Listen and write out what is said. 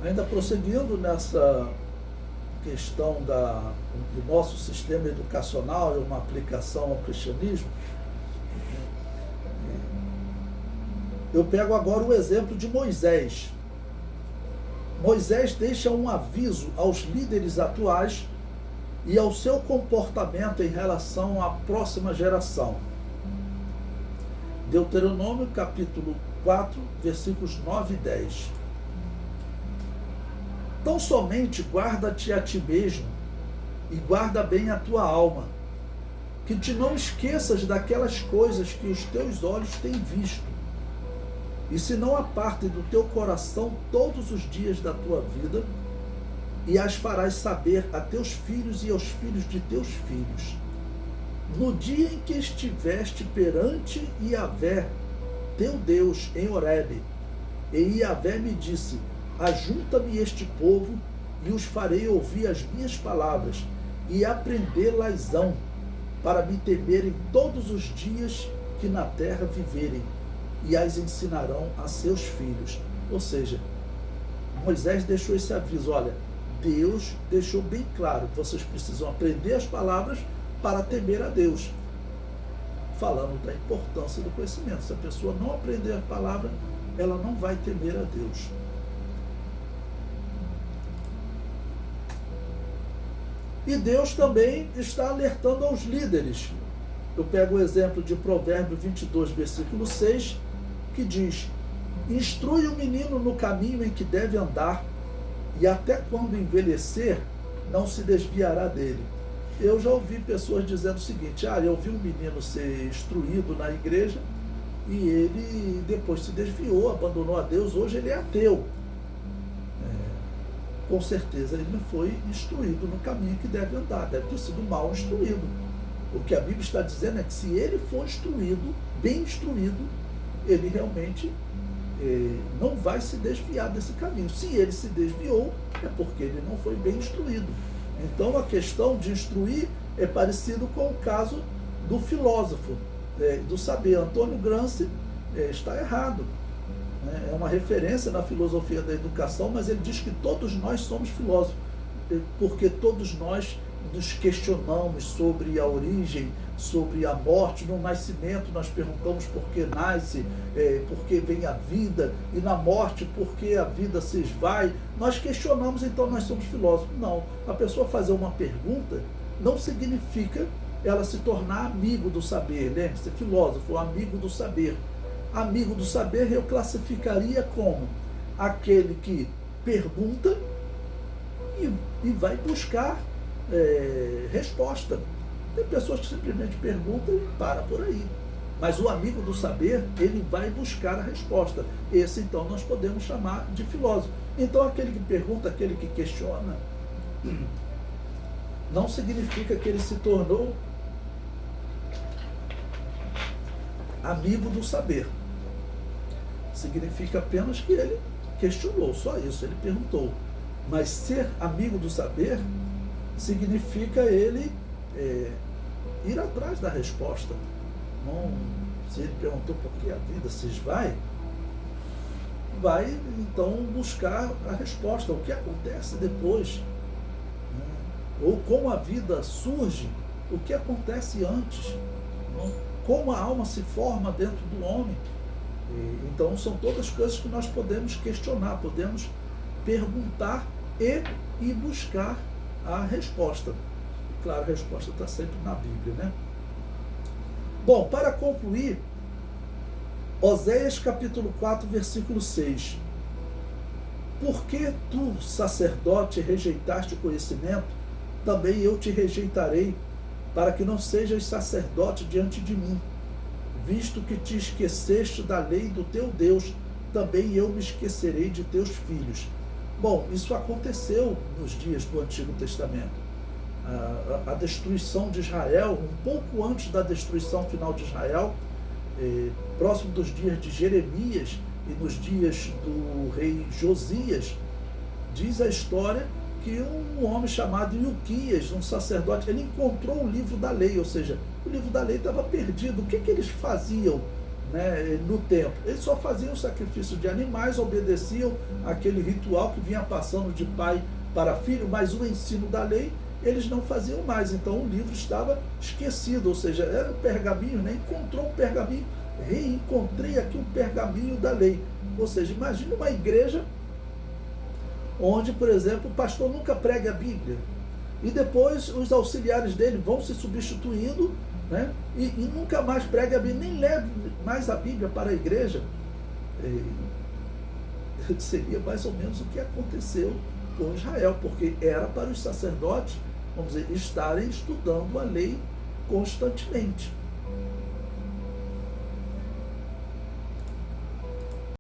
Ainda prosseguindo nessa questão do nosso sistema educacional e uma aplicação ao cristianismo, eu pego agora o exemplo de Moisés. Moisés deixa um aviso aos líderes atuais e ao seu comportamento em relação à próxima geração. Deuteronômio capítulo 4, versículos 9 e 10. Tão somente guarda-te a ti mesmo e guarda bem a tua alma, que te não esqueças daquelas coisas que os teus olhos têm visto, e se não apartem do teu coração todos os dias da tua vida, e as farás saber a teus filhos e aos filhos de teus filhos. No dia em que estiveste perante Iavé, teu Deus, em Horebe, e Iavé me disse: ajunta-me este povo, e os farei ouvir as minhas palavras, e aprendê-las-ão, para me temerem todos os dias que na terra viverem, e as ensinarão a seus filhos. Ou seja, Moisés deixou esse aviso: olha, Deus deixou bem claro que vocês precisam aprender as palavras para temer a Deus, falando da importância do conhecimento. Se a pessoa não aprender a palavra, ela não vai temer a Deus. E Deus também está alertando aos líderes. Eu pego o exemplo de Provérbios 22, versículo 6, que diz: instrui o menino no caminho em que deve andar, e até quando envelhecer, não se desviará dele. Eu já ouvi pessoas dizendo o seguinte: eu vi um menino ser instruído na igreja, e ele depois se desviou, abandonou a Deus, hoje ele é ateu. Com certeza ele não foi instruído no caminho que deve andar, deve ter sido mal instruído. O que a Bíblia está dizendo é que se ele for instruído, bem instruído, ele realmente não vai se desviar desse caminho. Se ele se desviou, é porque ele não foi bem instruído. Então a questão de instruir é parecido com o caso do filósofo, do saber. Antônio Gramsci está errado. É uma referência na filosofia da educação, mas ele diz que todos nós somos filósofos, porque todos nós nos questionamos sobre a origem, sobre a morte. No nascimento nós perguntamos por que nasce, por que vem a vida, e na morte por que a vida se esvai. Nós questionamos, então nós somos filósofos. Não, a pessoa fazer uma pergunta não significa ela se tornar amigo do saber. Lembre-se, filósofo, amigo do saber. Amigo do saber eu classificaria como aquele que pergunta e vai buscar resposta. Tem pessoas que simplesmente perguntam e para por aí. Mas o amigo do saber, ele vai buscar a resposta. Esse, então, nós podemos chamar de filósofo. Então, aquele que pergunta, aquele que questiona, não significa que ele se tornou amigo do saber. Significa apenas que ele questionou, só isso, ele perguntou. Mas ser amigo do saber significa ele ir atrás da resposta. Não, se ele perguntou por que a vida se esvai, vai então buscar a resposta, o que acontece depois, ou como a vida surge, o que acontece antes, como a alma se forma dentro do homem. Então são todas coisas que nós podemos questionar, podemos perguntar e buscar a resposta. Claro, a resposta está sempre na Bíblia, né? Bom, para concluir, Oséias capítulo 4, versículo 6. Por que tu, sacerdote, rejeitaste o conhecimento, também eu te rejeitarei, para que não sejas sacerdote diante de mim. Visto que te esqueceste da lei do teu Deus, também eu me esquecerei de teus filhos. Bom, isso aconteceu nos dias do Antigo Testamento. A destruição de Israel, um pouco antes da destruição final de Israel, próximo dos dias de Jeremias e nos dias do rei Josias, diz a história que um homem chamado Ilquias, um sacerdote, ele encontrou o livro da lei, ou seja, o livro da lei estava perdido. O que eles faziam né, no templo. Eles só faziam sacrifício de animais, obedeciam aquele ritual que vinha passando de pai para filho, mas o ensino da lei eles não faziam mais. Então o livro estava esquecido, ou seja, era um pergaminho, né? Encontrou um pergaminho, reencontrei aqui um pergaminho da lei. Ou seja, imagine uma igreja onde, por exemplo, o pastor nunca prega a Bíblia, e depois os auxiliares dele vão se substituindo, né? E nunca mais prega a Bíblia, nem leve mais a Bíblia para a igreja. Seria mais ou menos o que aconteceu com Israel, porque era para os sacerdotes, vamos dizer, estarem estudando a lei constantemente.